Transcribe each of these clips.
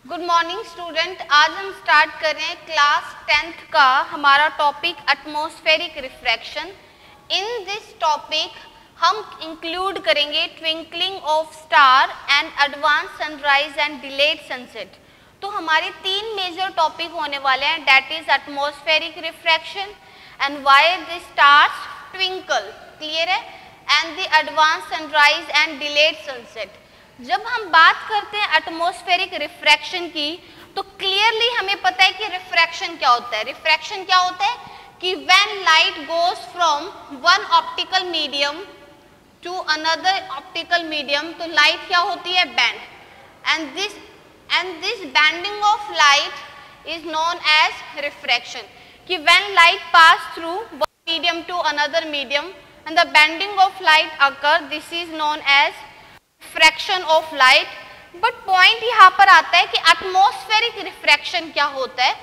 Good morning student. आज हम start कर रहे हैं क्लास 10th का हमारा topic atmospheric refraction. In this topic हम इंक्लूड करेंगे twinkling of star and advance sunrise and delayed sunset. तो हमारे तीन मेजर टॉपिक होने वाले हैं, that is atmospheric refraction and why the stars twinkle, clear है, and the advance sunrise and delayed sunset. जब हम बात करते हैं एटमॉस्फेरिक रिफ्रैक्शन की तो क्लियरली हमें पता है कि रिफ्रैक्शन क्या होता है। रिफ्रैक्शन क्या होता है कि when light goes from one optical medium to another optical medium, तो लाइट क्या होती है, bend, and this bending of light is known as refraction. कि when light pass through one medium to another medium and the bending of light occur, this is known as refraction of light. But point यहाँ पर आता है कि atmospheric refraction क्या होता है।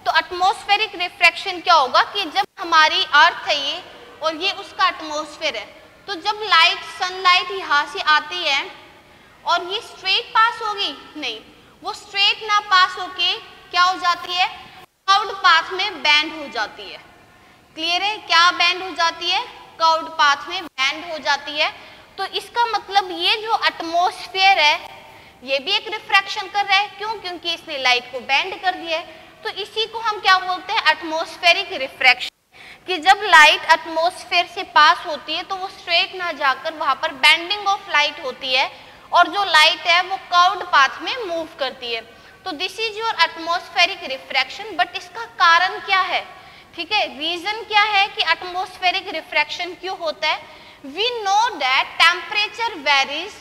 तो एटमॉस्फेरिक रिफ्रैक्शन क्या होगा कि जब हमारी अर्थ है ये और ये उसका एटमॉस्फेयर है, तो जब लाइट सनलाइट यहाँ से आती है और ये स्ट्रेट पास होगी, नहीं, वो स्ट्रेट ना पास होके क्या हो जाती है, कर्व्ड पाथ में बैंड हो जाती है। क्लियर है, क्या बैंड हो जाती है, कर्व्ड पाथ में बैंड हो जाती है। तो इसका मतलब ये जो एटमॉस्फेयर है ये भी एक रिफ्रैक्शन कर रहा है। क्यों? क्योंकि इसने लाइट को बेंड कर दिया है। तो इसी को हम क्या बोलते हैं, एटमॉस्फेरिक रिफ्रैक्शन। कि जब लाइट एटमॉस्फेयर से पास होती है तो वो स्ट्रेट ना जाकर वहां पर बेंडिंग ऑफ लाइट होती है और जो लाइट है वो कर्व्ड पाथ में मूव करती है। तो this is your atmospheric refraction. But इसका कारण क्या है, ठीक है, रीजन क्या है कि एटमॉस्फेरिक रिफ्रैक्शन क्यों होता है। We know that temperature varies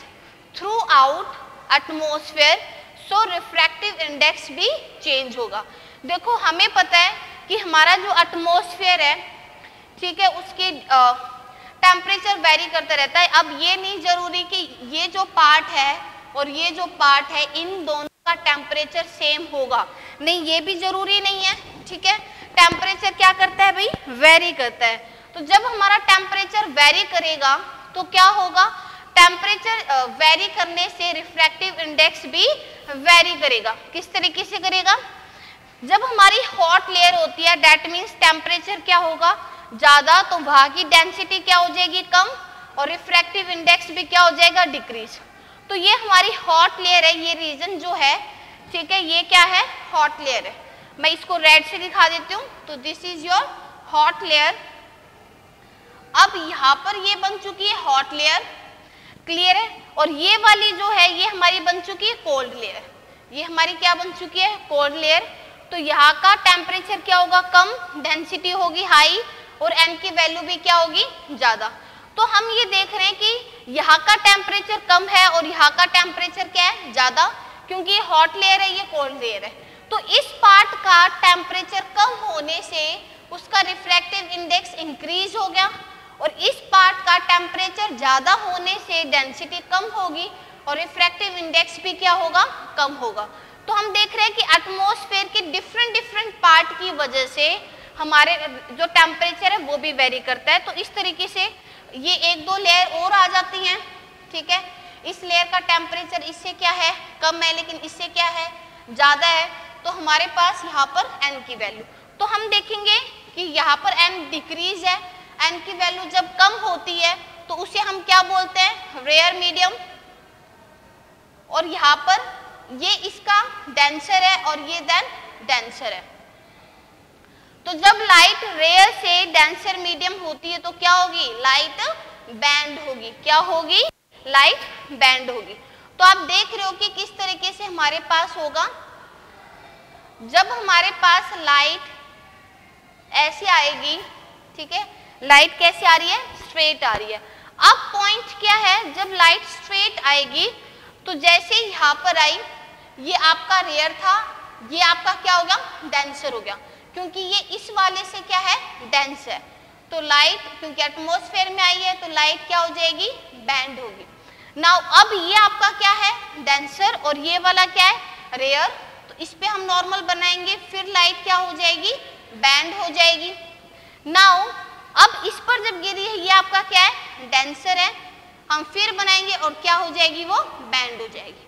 throughout atmosphere, so refractive index भी change होगा। देखो हमें पता है कि हमारा जो एटमॉस्फेयर है, ठीक है, उसकी टेम्परेचर वेरी करता रहता है। अब ये नहीं जरूरी कि ये जो पार्ट है और ये जो पार्ट है इन दोनों का टेम्परेचर सेम होगा, नहीं, ये भी जरूरी नहीं है। ठीक है, टेम्परेचर क्या करता है भाई, वेरी करता है। तो जब हमारा टेम्परेचर वेरी करेगा तो क्या होगा, टेम्परेचर वेरी करने से रिफ्रैक्टिव इंडेक्स भी वेरी करेगा। किस तरीके से करेगा, जब हमारी हॉट लेयर होती है दैट मीन्स टेम्परेचर क्या होगा, ज्यादा, तो वहां की डेंसिटी क्या हो जाएगी, कम, और रिफ्रैक्टिव इंडेक्स भी क्या हो जाएगा, डिक्रीज। तो ये हमारी हॉट लेयर है, ये रीजन जो है, ठीक है, ये क्या है, हॉट लेयर है। मैं इसको रेड से दिखा देती हूँ। तो this is your hot layer. अब यहाँ पर ये बन चुकी है हॉट लेयर, क्लियर है, और ये वाली जो है ये हमारी बन चुकी है कोल्ड लेयर। ये हमारी क्या बन चुकी है, कोल्ड लेयर। तो यहाँ का टेम्परेचर क्या होगा, कम, डेंसिटी होगी हाई, और एन की वैल्यू भी क्या होगी, ज्यादा। तो हम ये देख रहे हैं कि यहाँ का टेम्परेचर कम है और यहाँ का टेम्परेचर क्या है, ज्यादा, क्योंकि ये हॉट लेयर है, ये कोल्ड लेयर है। तो इस पार्ट का टेम्परेचर कम होने से उसका रिफ्रैक्टिव इंडेक्स इंक्रीज हो गया, और इस पार्ट का टेम्परेचर ज्यादा होने से डेंसिटी कम होगी और रिफ्रैक्टिव इंडेक्स भी क्या होगा, कम होगा। तो हम देख रहे हैं कि एटमॉस्फेयर के डिफरेंट पार्ट की वजह से हमारे जो टेम्परेचर है वो भी वेरी करता है। तो इस तरीके से ये एक दो लेयर और आ जाती हैं, ठीक है, इस लेयर का टेम्परेचर इससे क्या है, कम है, लेकिन इससे क्या है, ज्यादा है। तो हमारे पास यहाँ पर एन की वैल्यू, तो हम देखेंगे कि यहाँ पर एन डिक्रीज है, एन की वैल्यू जब कम होती है तो उसे हम क्या बोलते हैं, रेयर मीडियम, और यहाँ पर ये इसका डेंसर है और ये देन डेंसर है। तो जब लाइट रेयर से डेंसर मीडियम होती है तो क्या होगी, लाइट बैंड होगी। क्या होगी, लाइट बैंड होगी। तो आप देख रहे हो कि किस तरीके से हमारे पास होगा, जब हमारे पास लाइट ऐसे आएगी, ठीक है, लाइट कैसे आ रही है, स्ट्रेट आ रही है। अब पॉइंट क्या है, जब लाइट स्ट्रेट आएगी तो जैसे यहाँ पर आई, ये आपका रेयर था, ये आपका क्या हो गया, डेंसर हो गया, क्योंकि ये इस वाले से क्या है, डेंस है। तो लाइट क्योंकि एटमॉस्फेयर में आई है तो लाइट क्या हो जाएगी, बैंड होगी। नाउ अब ये आपका क्या है, डेंसर, और ये वाला क्या है, रेयर। तो इस पे हम नॉर्मल बनाएंगे, फिर लाइट क्या हो जाएगी, बैंड हो जाएगी। नाउ अब इस पर जब गिरी है, ये आपका क्या है, डेंसर है, हम फिर बनाएंगे और क्या हो जाएगी, वो बैंड हो जाएगी।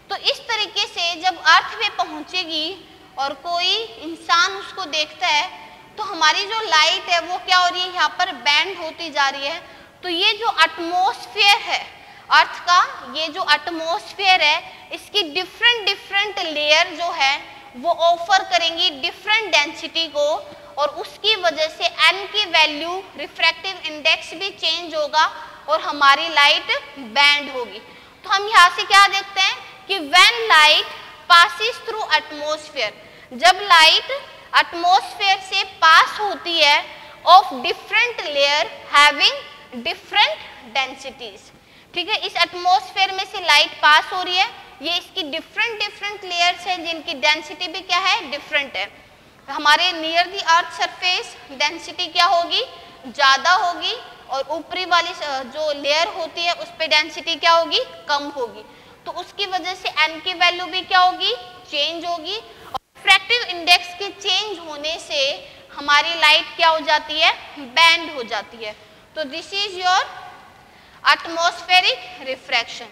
तो इस तरीके से जब अर्थ पे पहुंचेगी और कोई इंसान उसको देखता है तो हमारी जो लाइट है वो क्या हो रही है, यहाँ पर बैंड होती जा रही है। तो ये जो एटमॉस्फेयर है अर्थ का, ये जो एटमॉस्फेयर है इसकी डिफरेंट डिफरेंट लेयर जो है वो ऑफर करेंगी डिफरेंट डेंसिटी को, और उसकी वजह से n की वैल्यू रिफ्रैक्टिव इंडेक्स भी चेंज होगा और हमारी लाइट बैंड होगी। तो हम यहाँ से क्या देखते हैं कि when light passes through atmosphere, जब लाइट एटमॉस्फेयर से पास होती है of different layer having different densities, ठीक है, इस एटमॉस्फेयर में से लाइट पास हो रही है, ये इसकी डिफरेंट डिफरेंट लेयर्स है जिनकी डेंसिटी भी क्या है, डिफरेंट है। हमारे near the earth surface density क्या होगी, ज्यादा होगी, और ऊपरी वाली जो लेयर होती है उस पे डेंसिटी क्या होगी, कम होगी। तो उसकी वजह से n की वैल्यू भी क्या होगी, चेंज होगी, और रिफ्रैक्टिव इंडेक्स के चेंज होने से हमारी लाइट क्या हो जाती है, बैंड हो जाती है। तो this is your atmospheric refraction.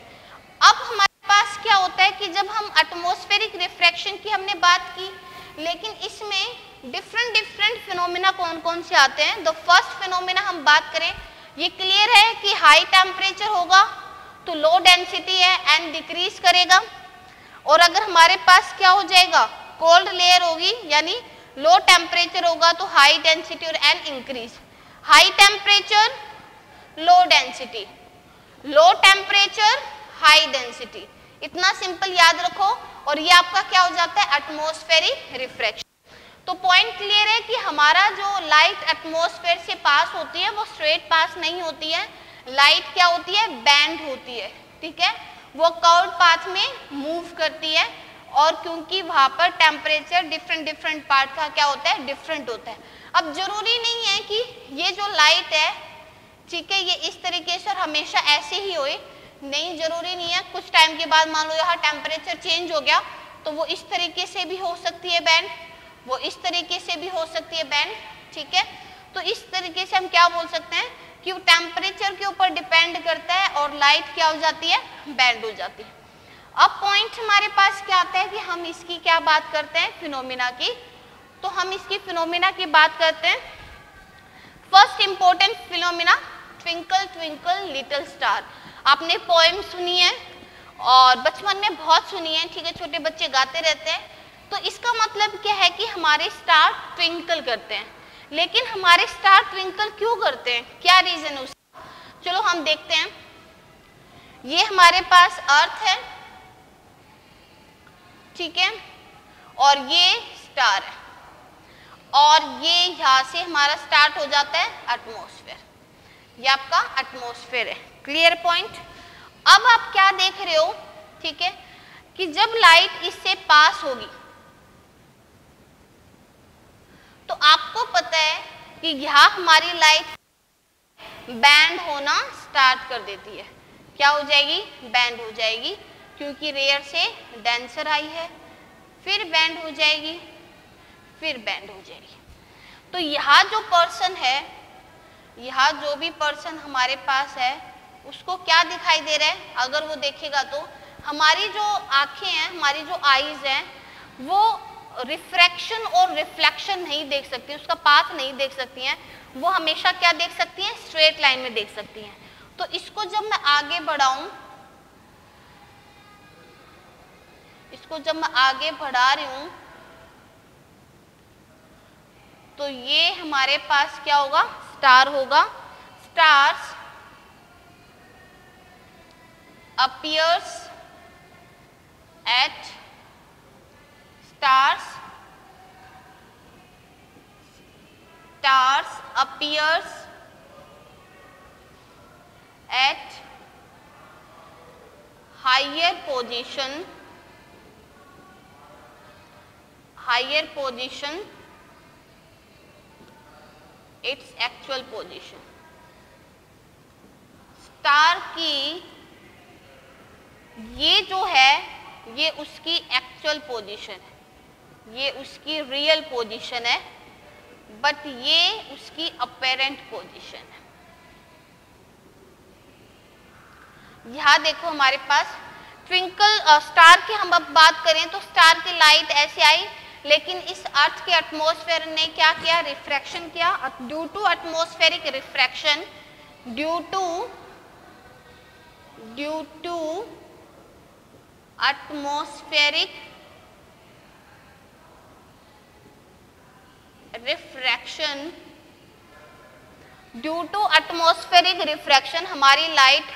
अब हमारे पास क्या होता है कि जब हम एटमॉस्फेरिक रिफ्रैक्शन की हमने बात की, लेकिन इसमें डिफरेंट डिफरेंट फिनोमिना कौन कौन से आते हैं। द फर्स्ट फिनोमिना हम बात करें, ये क्लियर है कि हाई टेम्परेचर होगा तो लो डेंसिटी है, एन डिक्रीज करेगा, और अगर हमारे पास क्या हो जाएगा, कोल्ड लेयर होगी यानी लो टेम्परेचर होगा तो हाई डेंसिटी और an increase. High temperature low density, low temperature high density, इतना सिंपल याद रखो, और ये आपका क्या हो जाता है, एटमॉस्फेरिक रिफ्रैक्शन। तो पॉइंट क्लियर है कि हमारा जो लाइट एटमॉस्फेयर से पास होती है वो स्ट्रेट पास नहीं होती है, लाइट क्या होती है, बैंड होती है, ठीक है, वो कर्व्ड पाथ में मूव करती है, और क्योंकि वहां पर टेम्परेचर डिफरेंट डिफरेंट पार्ट का क्या होता है, डिफरेंट होता है। अब जरूरी नहीं है कि ये जो लाइट है, ठीक है, ये इस तरीके से और हमेशा ऐसे ही होए, नहीं, जरूरी नहीं है। कुछ टाइम के बाद मान लो यहाँ टेम्परेचर चेंज हो गया तो वो इस तरीके से भी हो सकती है बैंड, वो इस तरीके से भी हो सकती है बैंड, ठीक है। तो इस तरीके से हम क्या बोल सकते हैं कि वो टेम्परेचर के ऊपर डिपेंड करता है और लाइट क्या हो जाती है, बैंड हो जाती है। अब पॉइंट हमारे पास क्या आता है कि हम इसकी क्या बात करते हैं, फिनोमिना की। तो हम इसकी फिनोमिना की बात करते हैं। First important phenomena, twinkle twinkle little star. आपने पोएम सुनी है और बचपन में बहुत सुनी है, ठीक है, छोटे बच्चे गाते रहते हैं। तो इसका मतलब क्या है कि हमारे स्टार ट्विंकल करते हैं, लेकिन हमारे स्टार ट्विंकल क्यों करते हैं, क्या रीजन है उसका, चलो हम देखते हैं। ये हमारे पास अर्थ है, ठीक है, और ये स्टार है, और ये यहाँ से हमारा स्टार्ट हो जाता है एटमॉस्फेयर, ये आपका एटमॉस्फेयर है। Clear point. अब आप क्या देख रहे हो, ठीक है, कि जब लाइट इससे पास होगी तो आपको पता है कि यहाँ हमारी लाइट बैंड होना स्टार्ट कर देती है। क्या हो जाएगी, बैंड हो जाएगी, क्योंकि रेयर से डेंसर आई है, फिर बैंड हो जाएगी, फिर बैंड हो जाएगी। तो यहाँ जो पर्सन है, यहाँ जो भी पर्सन हमारे पास है उसको क्या दिखाई दे रहा है, अगर वो देखेगा तो हमारी जो आंखें हैं, हमारी जो आईज हैं, वो रिफ्रैक्शन और रिफ्लेक्शन नहीं देख सकती, उसका पाथ नहीं देख सकती हैं, वो हमेशा क्या देख सकती हैं, स्ट्रेट लाइन में देख सकती हैं। तो इसको जब मैं आगे बढ़ाऊं, इसको जब मैं आगे बढ़ा रही हूं तो ये हमारे पास क्या होगा, स्टार होगा। Stars appears at stars appears at higher position its actual position। Star की ये जो है ये उसकी एक्चुअल पोजीशन है, ये उसकी रियल पोजीशन है, बट ये उसकी अपेरेंट पोजीशन है। यहाँ देखो हमारे पास ट्विंकल स्टार की हम अब बात करें तो स्टार की लाइट ऐसे आई, लेकिन इस अर्थ के एटमॉस्फेयर ने क्या किया, रिफ्रैक्शन किया। Due to atmospheric refraction, due to atmospheric refraction, due to atmospheric refraction हमारी लाइट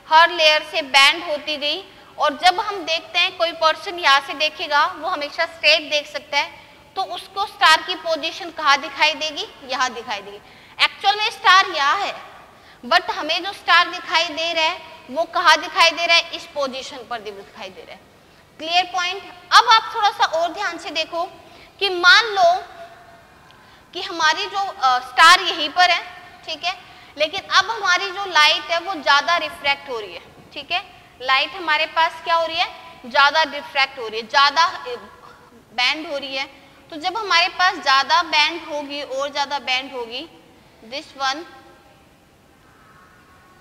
हर लेयर से बैंड होती गई। और जब हम देखते हैं कोई पर्सन यहाँ से देखेगा वो हमेशा स्ट्रेट देख सकता है, तो उसको स्टार की पोजीशन कहाँ दिखाई देगी, यहाँ दिखाई देगी। एक्चुअल में स्टार यहाँ है, बट हमें जो स्टार दिखाई दे रहा है वो कहाँ दिखाई दे रहा है, इस पोजीशन पर दिखाई दे रहा है। Clear point. अब आप थोड़ा सा और ध्यान से देखो कि मान लो कि हमारी जो स्टार यहीं पर है, ठीक है, लेकिन अब हमारी जो लाइट है वो ज्यादा रिफ्रैक्ट हो रही है, ठीक है, लाइट हमारे पास क्या हो रही है, ज्यादा रिफ्रैक्ट हो रही है, ज्यादा बैंड हो रही है। तो जब हमारे पास ज्यादा बैंड होगी और ज्यादा बैंड होगी दिस वन,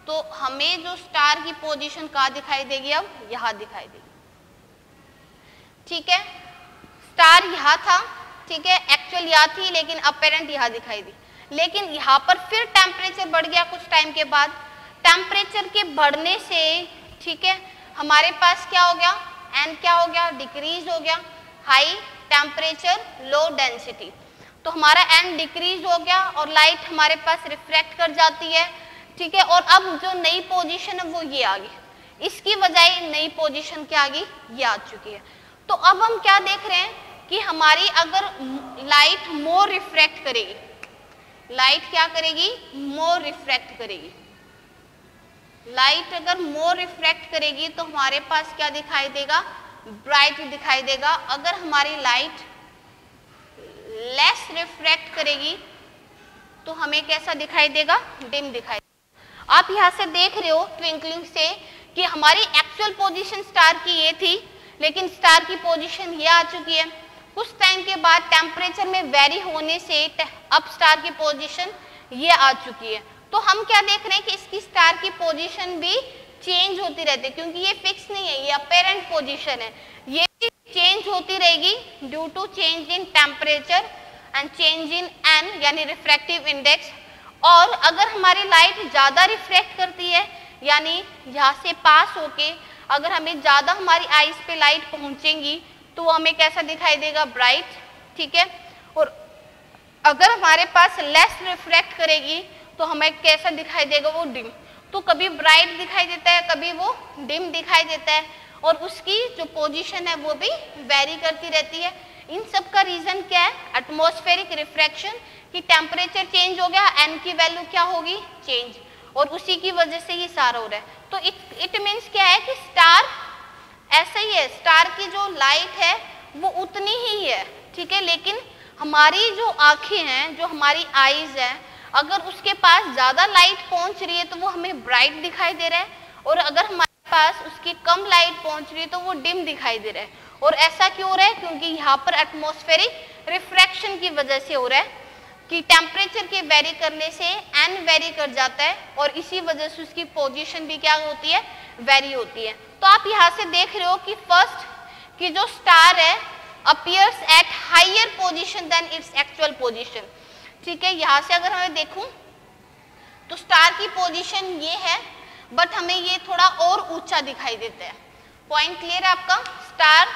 तो हमें जो स्टार की पोजीशन कहाँ दिखाई देगी, अब यहाँ दिखाई देगी, ठीक है। स्टार यहाँ था, ठीक है, एक्चुअल यहाँ थी, लेकिन अपेरेंट यहाँ दिखाई दी। लेकिन यहाँ पर फिर टेम्परेचर बढ़ गया कुछ टाइम के बाद, टेम्परेचर के बढ़ने से, ठीक है, हमारे पास क्या हो गया, एन क्या हो गया, डिक्रीज हो गया, हाई टेम्परेचर लो डेंसिटी, तो हमारा एन डिक्रीज हो गया और लाइट हमारे पास रिफ्रैक्ट कर जाती है, ठीक है। और अब जो नई पोजीशन है वो ये आ गई, इसकी बजाय नई पोजीशन क्या आ गई, ये आ चुकी है। तो अब हम क्या देख रहे हैं कि हमारी अगर लाइट मोर रिफ्रैक्ट करेगी, लाइट क्या करेगी, मोर रिफ्रैक्ट करेगी, लाइट अगर मोर रिफ्रैक्ट करेगी तो हमारे पास क्या दिखाई देगा, ब्राइट दिखाई देगा। अगर हमारी लाइट लेस रिफ्रैक्ट करेगी तो हमें कैसा दिखाई देगा, डिम दिखाई देगा। आप यहां से देख रहे हो ट्विंकलिंग से कि हमारी एक्चुअल पोजीशन स्टार की ये थी, लेकिन स्टार की पोजीशन ये आ चुकी है। कुछ टाइम के बाद टेम्परेचर में वेरी होने से अब स्टार की पोजीशन ये आ चुकी है। तो हम क्या देख रहे हैं कि इसकी स्टार की पोजीशन भी चेंज होती रहती है, क्योंकि ये फिक्स नहीं है, ये अपेरेंट पोजीशन है, ये चेंज होती रहेगी due to change in temperature and change in n यानी रिफ्रैक्टिव इंडेक्स। और अगर हमारी लाइट ज्यादा रिफ्रैक्ट करती है, यानी यहाँ से पास होके अगर हमें ज्यादा हमारी आईज पे लाइट पहुंचेंगी तो वो हमें कैसा दिखाई देगा, ब्राइट, ठीक है। और अगर हमारे पास लेस रिफ्रैक्ट करेगी तो हमें कैसा दिखाई देगा, वो डिम। तो कभी ब्राइट दिखाई देता है, कभी वो डिम दिखाई देता है, और उसकी जो पोजीशन है वो भी वेरी करती रहती है। इन सब का रीजन क्या है, एटमॉस्फेरिक रिफ्रैक्शन, कि टेम्परेचर चेंज हो गया, एन की वैल्यू क्या होगी, चेंज, और उसी की वजह से ये सारा हो रहा है। तो इट मीन्स क्या है कि स्टार ऐसा ही है, स्टार की जो लाइट है वो उतनी ही है, ठीक है, लेकिन हमारी जो आंखें हैं, जो हमारी आईज है, अगर उसके पास ज्यादा लाइट पहुंच रही है तो वो हमें ब्राइट दिखाई दे रहा है, और अगर हमारे पास उसकी कम लाइट पहुंच रही है तो वो डिम दिखाई दे रहा है। और ऐसा क्यों हो रहा है, क्योंकि यहाँ पर एटमॉस्फेरिक रिफ्रैक्शन की वजह से हो रहा है कि टेम्परेचर के वेरी करने से एन वेरी कर जाता है, और इसी वजह से उसकी पोजीशन भी क्या होती है, वेरी होती है। तो आप यहाँ से देख रहे हो कि फर्स्ट की जो स्टार है appears at higher position than its actual position, ठीक है। यहाँ से अगर हमें देखूं तो स्टार की पोजीशन ये है, बट हमें ये थोड़ा और ऊंचा दिखाई देता है। पॉइंट क्लियर है आपका, स्टार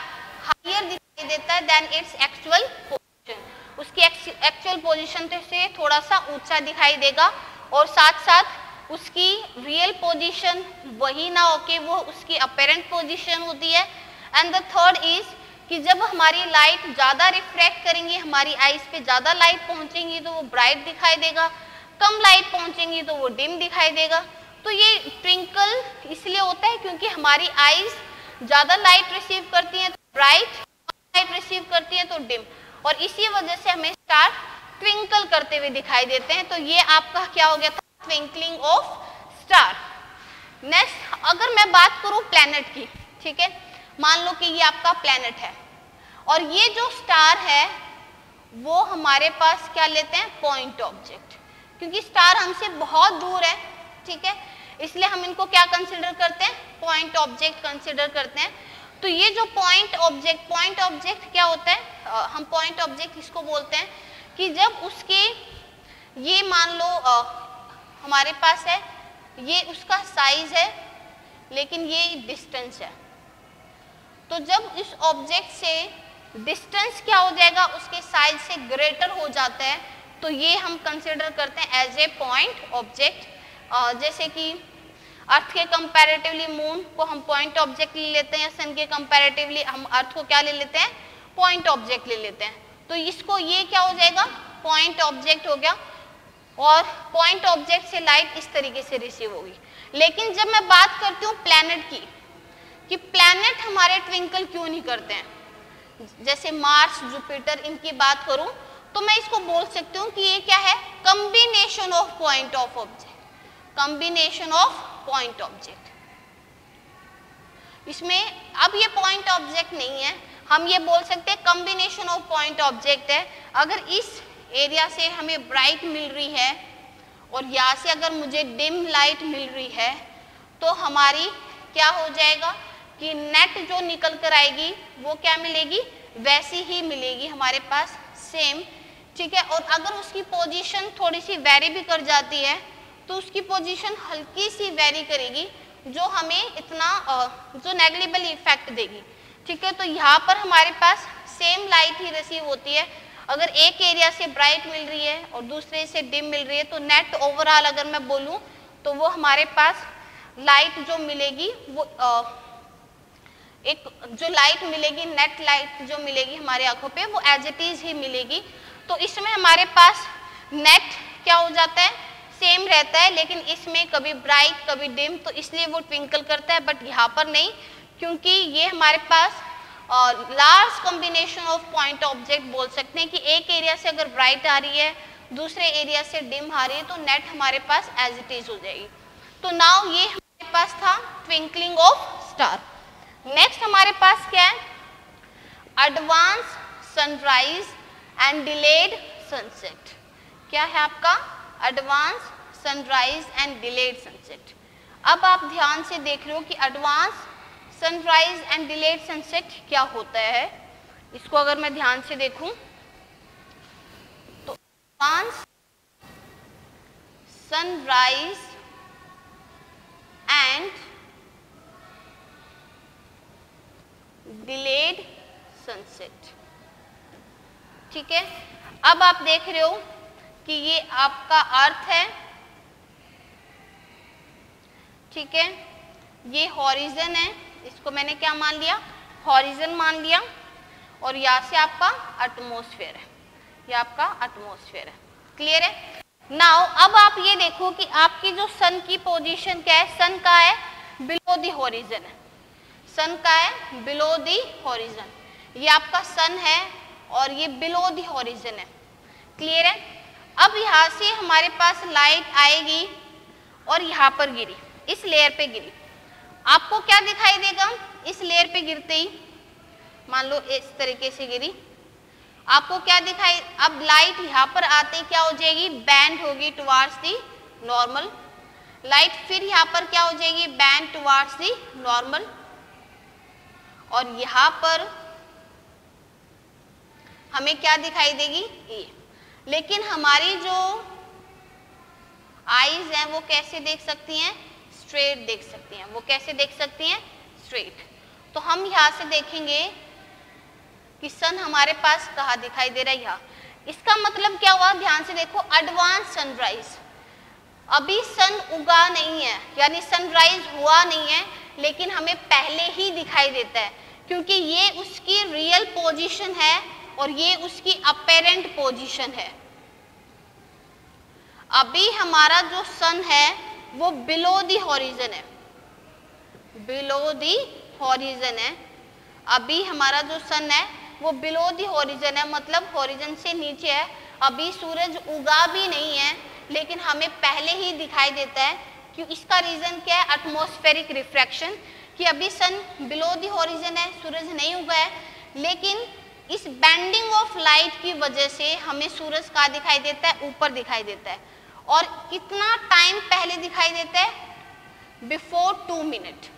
हायर दिखाई देता है देन इट्स एक्चुअल पोजीशन, उसकी एक्चुअल पोजीशन से थोड़ा सा ऊंचा दिखाई देगा, और साथ साथ उसकी रियल पोजीशन वही ना होके वो उसकी अपेरेंट पोजीशन होती है। एंड द थर्ड इज कि जब हमारी लाइट ज्यादा रिफ्रैक्ट करेंगी, हमारी आईज पे ज्यादा लाइट पहुंचेंगी तो वो ब्राइट दिखाई देगा, कम लाइट पहुंचेंगी तो वो डिम दिखाई देगा। तो ये ट्विंकल इसलिए होता है क्योंकि हमारी आईज ज्यादा लाइट रिसीव करती हैं तो ब्राइट, लाइट रिसीव करती हैं तो डिम, और इसी वजह से हमें स्टार ट्विंकल करते हुए दिखाई देते हैं। तो ये आपका क्या हो गया था, ट्विंकलिंग ऑफ स्टार। नेक्स्ट अगर मैं बात करूं प्लैनेट की, ठीक है, मान लो कि ये आपका प्लैनेट है और ये जो स्टार है वो हमारे पास क्या लेते हैं, पॉइंट ऑब्जेक्ट, क्योंकि स्टार हमसे बहुत दूर है, ठीक है, इसलिए हम इनको क्या कंसिडर करते हैं, पॉइंट ऑब्जेक्ट कंसिडर करते हैं। तो ये जो पॉइंट ऑब्जेक्ट क्या होता है, हम पॉइंट ऑब्जेक्ट इसको बोलते हैं कि जब उसके, ये मान लो हमारे पास है, ये उसका साइज है लेकिन ये डिस्टेंस है, तो जब इस ऑब्जेक्ट से डिस्टेंस क्या हो जाएगा, उसके साइज से ग्रेटर हो जाता है, तो ये हम कंसिडर करते हैं एज ए पॉइंट ऑब्जेक्ट। जैसे कि अर्थ के कंपैरेटिवली मून को हम पॉइंट ऑब्जेक्ट ले लेते हैं, या सन के कंपैरेटिवली हम अर्थ को क्या ले लेते हैं, पॉइंट ऑब्जेक्ट ले लेते हैं। तो इसको ये क्या हो जाएगा, पॉइंट ऑब्जेक्ट हो गया, और पॉइंट ऑब्जेक्ट से लाइट इस तरीके से रिसीव होगी। लेकिन जब मैं बात करती हूँ प्लैनेट की, कि प्लैनेट हमारे ट्विंकल क्यों नहीं करते हैं, जैसे मार्स, जुपिटर, इनकी बात करूं तो मैं इसको बोल सकती हूँ कि ये क्या है, combination of point of object, combination of point object. इसमें अब ये पॉइंट ऑब्जेक्ट नहीं है, हम ये बोल सकते हैं कॉम्बिनेशन ऑफ पॉइंट ऑब्जेक्ट है। अगर इस एरिया से हमें ब्राइट मिल रही है और यहाँ से अगर मुझे डिम लाइट मिल रही है, तो हमारी क्या हो जाएगा कि नेट जो निकल कर आएगी वो क्या मिलेगी, वैसी ही मिलेगी हमारे पास, सेम, ठीक है। और अगर उसकी पोजीशन थोड़ी सी वेरी भी कर जाती है तो उसकी पोजीशन हल्की सी वेरी करेगी, जो हमें इतना जो नेग्लिजिबल इफेक्ट देगी, ठीक है। तो यहाँ पर हमारे पास सेम लाइट ही रिसीव होती है। अगर एक एरिया से ब्राइट मिल रही है और दूसरे से डिम मिल रही है, तो नेट ओवरऑल अगर मैं बोलूँ तो वो हमारे पास लाइट जो मिलेगी वो एक जो लाइट मिलेगी, नेट लाइट जो मिलेगी हमारे आंखों पे, वो एज इट इज ही मिलेगी। तो इसमें हमारे पास नेट क्या हो जाता है, सेम रहता है, लेकिन इसमें कभी ब्राइट कभी डिम, तो इसलिए वो ट्विंकल करता है, बट यहाँ पर नहीं, क्योंकि ये हमारे पास large combination of point object बोल सकते हैं कि एक एरिया से अगर ब्राइट आ रही है, दूसरे एरिया से डिम आ रही है, तो नेट हमारे पास एज इट इज हो जाएगी। तो नाउ ये हमारे पास था ट्विंकलिंग ऑफ स्टार। नेक्स्ट हमारे पास क्या है, advance sunrise and delayed sunset. क्या है आपका, advance sunrise and delayed sunset. अब आप ध्यान से देख रहे हो कि advance sunrise and delayed sunset क्या होता है। इसको अगर मैं ध्यान से देखूं तो advance sunrise and delayed sunset, ठीक है। अब आप देख रहे हो कि ये आपका अर्थ है, ठीक है, ये हॉरिजन है, इसको मैंने क्या मान लिया, हॉरिजन मान लिया, और यहाँ से आपका एटमॉस्फेयर है, ये आपका एटमॉस्फेयर है। क्लियर है। नाउ अब आप ये देखो कि आपकी जो सन की पोजीशन क्या है, सन का है बिलो दी हॉरिजन है, सन का है बिलो दी हॉरिजन, ये आपका सन है और ये बिलो दी हॉरिजन है। क्लियर है। अब यहाँ से हमारे पास लाइट आएगी और यहाँ पर गिरी, इस लेयर पे गिरी, आपको क्या दिखाई देगा, इस लेयर पे गिरते ही मान लो इस तरीके से गिरी, आपको क्या दिखाई, अब लाइट यहाँ पर आते ही क्या हो जाएगी, बैंड होगी टुवार्ड्स दी नॉर्मल, लाइट फिर यहाँ पर क्या हो जाएगी, बैंड टुवार्ड्स दी नॉर्मल, और यहाँ पर हमें क्या दिखाई देगी, ये। लेकिन हमारी जो आईज हैं वो कैसे देख सकती हैं, स्ट्रेट देख सकती हैं, वो कैसे देख सकती हैं, स्ट्रेट। तो हम यहाँ से देखेंगे कि सन हमारे पास कहाँ दिखाई दे रहा है, यहाँ। इसका मतलब क्या हुआ, ध्यान से देखो, एडवांस सनराइज, अभी सन उगा नहीं है, यानी सनराइज हुआ नहीं है, लेकिन हमें पहले ही दिखाई देता है, क्योंकि ये उसकी रियल पोजीशन है और ये उसकी अपेरेंट पोजीशन है। अभी हमारा जो सन है वो बिलो दी हॉरिजन है, बिलो दी हॉरिजन है। अभी हमारा जो सन है वो बिलो दी हॉरिजन है, मतलब हॉरिजन से नीचे है। अभी सूरज उगा भी नहीं है, लेकिन हमें पहले ही दिखाई देता है। क्यों, इसका रीजन क्या है, एटमॉस्फेरिक रिफ्रैक्शन, कि अभी सन बिलो दी हॉरिजन है, सूरज नहीं उगा है, लेकिन इस बेंडिंग ऑफ लाइट की वजह से हमें सूरज कहाँ दिखाई देता है, ऊपर दिखाई देता है। और कितना टाइम पहले दिखाई देता है, बिफोर 2 मिनट,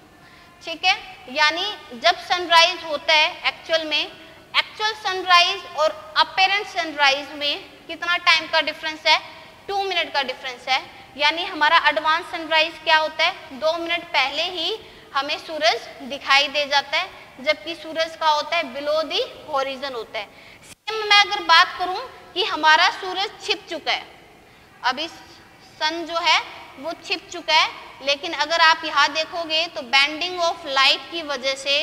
ठीक है। यानी जब सनराइज होता है एक्चुअल में, एक्चुअल सनराइज और अपेरेंट सनराइज में कितना टाइम का डिफरेंस है, 2 मिनट का डिफरेंस है। यानी हमारा एडवांस सनराइज क्या होता है, 2 मिनट पहले ही हमें सूरज दिखाई दे जाता है, जबकि सूरज का होता है बिलो दी हॉरिजन होता है। सेम मैं अगर बात करूं कि हमारा सूरज छिप चुका है, अभी सन जो है वो छिप चुका है, लेकिन अगर आप यहाँ देखोगे तो बेंडिंग ऑफ लाइट की वजह से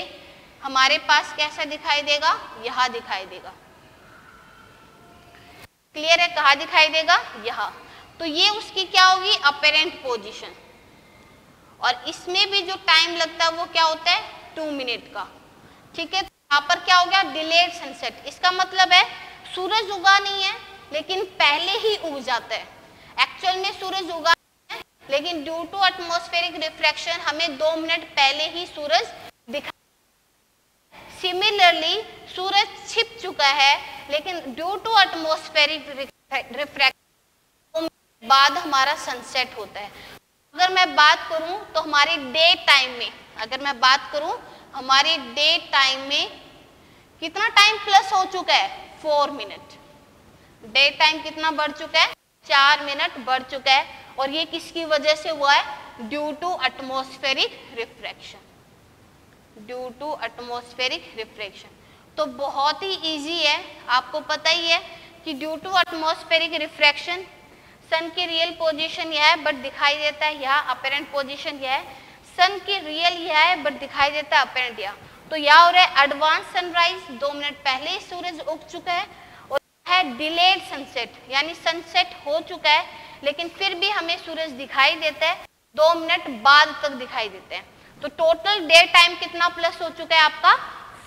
हमारे पास कैसा दिखाई देगा, यहाँ दिखाई देगा। क्लियर है, कहाँ दिखाई देगा, यहाँ। तो ये उसकी क्या होगी, अपेरेंट पोजीशन। और इसमें भी जो टाइम लगता है वो क्या होता है, 2 मिनट का, ठीक है। यहाँ पर क्या हो गया, डिलेड सनसेट। इसका मतलब है सूरज उगा नहीं है लेकिन पहले ही उग जाता है। एक्चुअल में सूरज उगा नहीं है, लेकिन ड्यू टू एटमॉस्फेरिक रिफ्रैक्शन हमें 2 मिनट पहले ही सूरज दिखा। सिमिलरली सूरज छिप चुका है, लेकिन ड्यू टू एटमॉस्फेरिक रिफ्रैक्शन बाद हमारा सनसेट होता है। अगर मैं बात करूं तो हमारे डे टाइम में, अगर मैं बात करूं हमारे डे टाइम में कितना टाइम प्लस हो चुका है, 4 मिनट। डे टाइम कितना बढ़ चुका है, 4 मिनट बढ़ चुका है। और ये किसकी वजह से हुआ है, due to atmospheric refraction, due to atmospheric refraction. तो बहुत ही इजी है, आपको पता ही है कि ड्यू टू एटमॉस्फेरिक रिफ्रैक्शन सन की रियल पोजीशन यह है बट दिखाई देता है यहाँ, अपेरेंट पोजीशन यह है। सन की रियल यह है बट दिखाई देता है अपेरेंट यहाँ। तो यहाँ हो रहा है एडवांस सनराइज, 2 मिनट पहले ही सूरज उग चुका है। और है डिलेड सनसेट, यानी सनसेट हो चुका है लेकिन फिर भी हमें सूरज दिखाई देता है, 2 मिनट बाद तक दिखाई देते हैं। तो टोटल डे टाइम कितना प्लस हो चुका है आपका,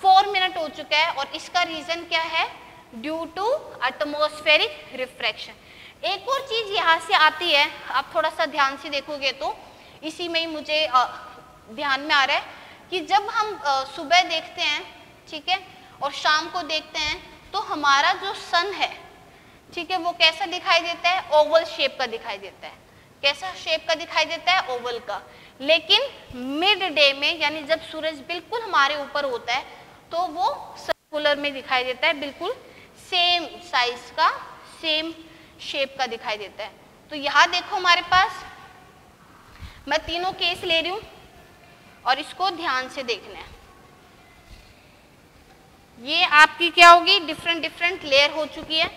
4 मिनट हो चुका है। और इसका रीजन क्या है, ड्यू टू एटमॉस्फेरिक रिफ्रैक्शन। एक और चीज यहाँ से आती है, आप थोड़ा सा ध्यान से देखोगे तो इसी में ही मुझे ध्यान में आ रहा है कि जब हम सुबह देखते हैं, ठीक है, और शाम को देखते हैं तो हमारा जो सन है, ठीक है, वो कैसा दिखाई देता है, ओवल शेप का दिखाई देता है। कैसा शेप का दिखाई देता है, ओवल का। लेकिन मिड डे में, यानी जब सूरज बिल्कुल हमारे ऊपर होता है तो वो सर्कुलर में दिखाई देता है, बिल्कुल सेम साइज का, सेम शेप का दिखाई देता है। तो यहाँ देखो हमारे पास, मैं तीनों केस ले रही हूं और इसको ध्यान से देखना है। ये आपकी क्या होगी, डिफरेंट डिफरेंट लेयर हो चुकी है।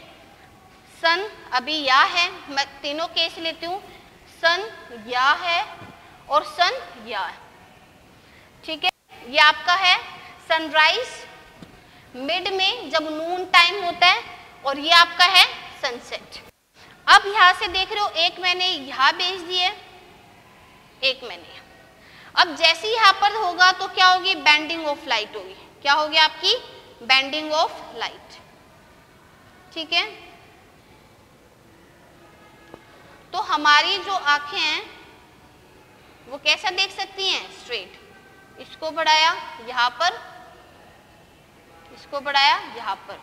सन अभी यहाँ है, मैं तीनों केस लेती हूँ, सन यहाँ है और सन यहाँ है, ठीक है। ये आपका है सनराइज मिड में जब नून टाइम होता है, और ये आपका है सनसेट। अब यहाँ से देख रहे हो, एक मैंने यहाँ भेज दी है, एक मैंने। अब जैसे ही यहाँ पर होगा तो क्या होगी, बेंडिंग ऑफ लाइट होगी। क्या होगी आपकी, बेंडिंग ऑफ लाइट, ठीक है। तो हमारी जो आंखें हैं वो कैसा देख सकती हैं, स्ट्रेट। इसको बढ़ाया यहाँ पर, इसको बढ़ाया यहाँ पर,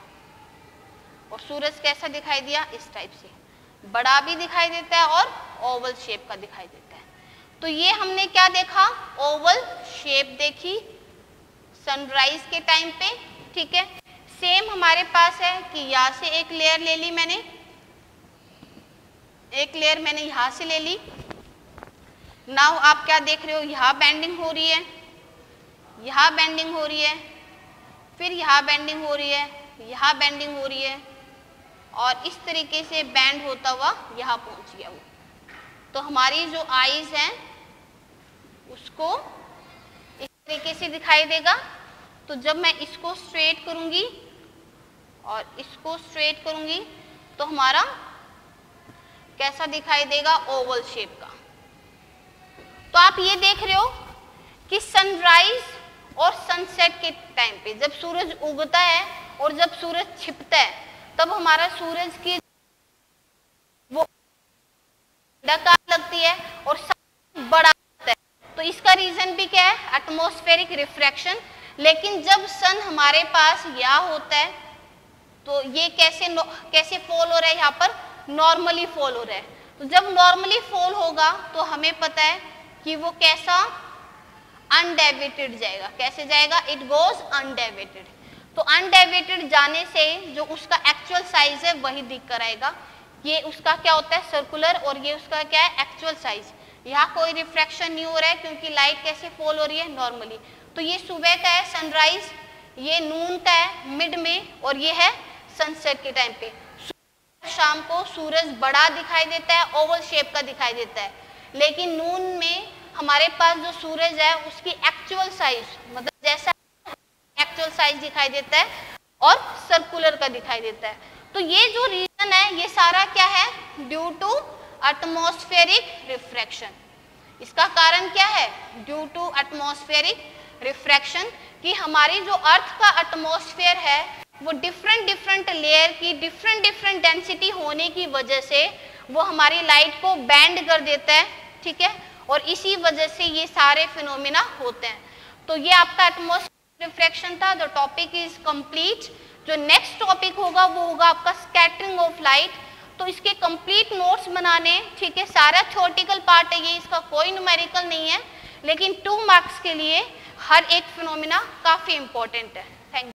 और सूरज कैसा दिखाई दिया, इस टाइप से बड़ा भी दिखाई देता है और ओवल शेप का दिखाई देता है। तो ये हमने क्या देखा, ओवल शेप देखी सनराइज के टाइम पे, ठीक है। सेम हमारे पास है कि यहाँ से एक लेयर ले ली मैंने, एक लेयर मैंने यहाँ से ले ली। नाउ आप क्या देख रहे हो, यहाँ बेंडिंग हो रही है, यहाँ बेंडिंग हो रही है, फिर यहाँ बेंडिंग हो रही है, यहाँ बेंडिंग हो रही है, और इस तरीके से बैंड होता हुआ यहाँ पहुंच गया वो। तो हमारी जो आईज हैं उसको इस तरीके से दिखाई देगा। तो जब मैं इसको स्ट्रेट करूंगी और इसको स्ट्रेट करूंगी तो हमारा कैसा दिखाई देगा, ओवल शेप का। तो आप ये देख रहे हो कि सनराइज और सनसेट के टाइम पे जब सूरज उगता है और जब सूरज छिपता है, तब हमारा सूरज की वो डकार लगती है और बड़ा होता है। तो इसका रीजन भी क्या है, एटमॉस्फेरिक रिफ्रैक्शन। लेकिन जब सन हमारे पास यहाँ होता है तो ये कैसे फॉल हो रहा है, यहाँ पर नॉर्मली फॉल हो रहा है। तो जब नॉर्मली फॉल होगा तो हमें पता है कि वो कैसा अनडेविएटेड जाएगा। कैसे जाएगा? It goes undeviated. तो अनडेविएटेड जाने से जो उसका एक्चुअल साइज है वही दिख कर आएगा। ये उसका क्या होता है? सर्कुलर, और ये उसका क्या है? Actual size. यहाँ कोई रिफ्रैक्शन नहीं हो रहा है क्योंकि लाइट कैसे फॉल हो रही है? नॉर्मली। तो ये सुबह का है सनराइज, ये नून का है मिड में, और ये है सनसेट के टाइम पे। शाम को सूरज बड़ा दिखाई देता है, ओवल शेप का दिखाई देता है, लेकिन नून में हमारे पास जो सूरज है उसकी एक्चुअल साइज, मतलब जैसा एक्चुअल साइज दिखाई देता है और सर्कुलर का दिखाई देता है। तो ये जो रीजन है ये सारा क्या है? Due to atmospheric refraction. इसका कारण क्या है? ड्यू टू एटमॉस्फेरिक रिफ्रैक्शन, कि हमारी जो अर्थ का एटमॉस्फेयर है वो डिफरेंट लेयर की डिफरेंट डेंसिटी होने की वजह से वो हमारी लाइट को बैंड कर देता है, ठीक है, और इसी वजह से ये सारे फिनोमिना होते हैं। तो ये आपका एटमॉस्फेरिक रिफ्रैक्शन था। The topic is complete. जो नेक्स्ट टॉपिक होगा वो होगा आपका स्कैटरिंग ऑफ लाइट। तो इसके कंप्लीट नोट्स बनाने, ठीक है, सारा थ्योरेटिकल पार्ट है ये, इसका कोई न्यूमेरिकल नहीं है, लेकिन 2 मार्क्स के लिए हर एक फिनोमिना काफी इंपॉर्टेंट है। Thank you.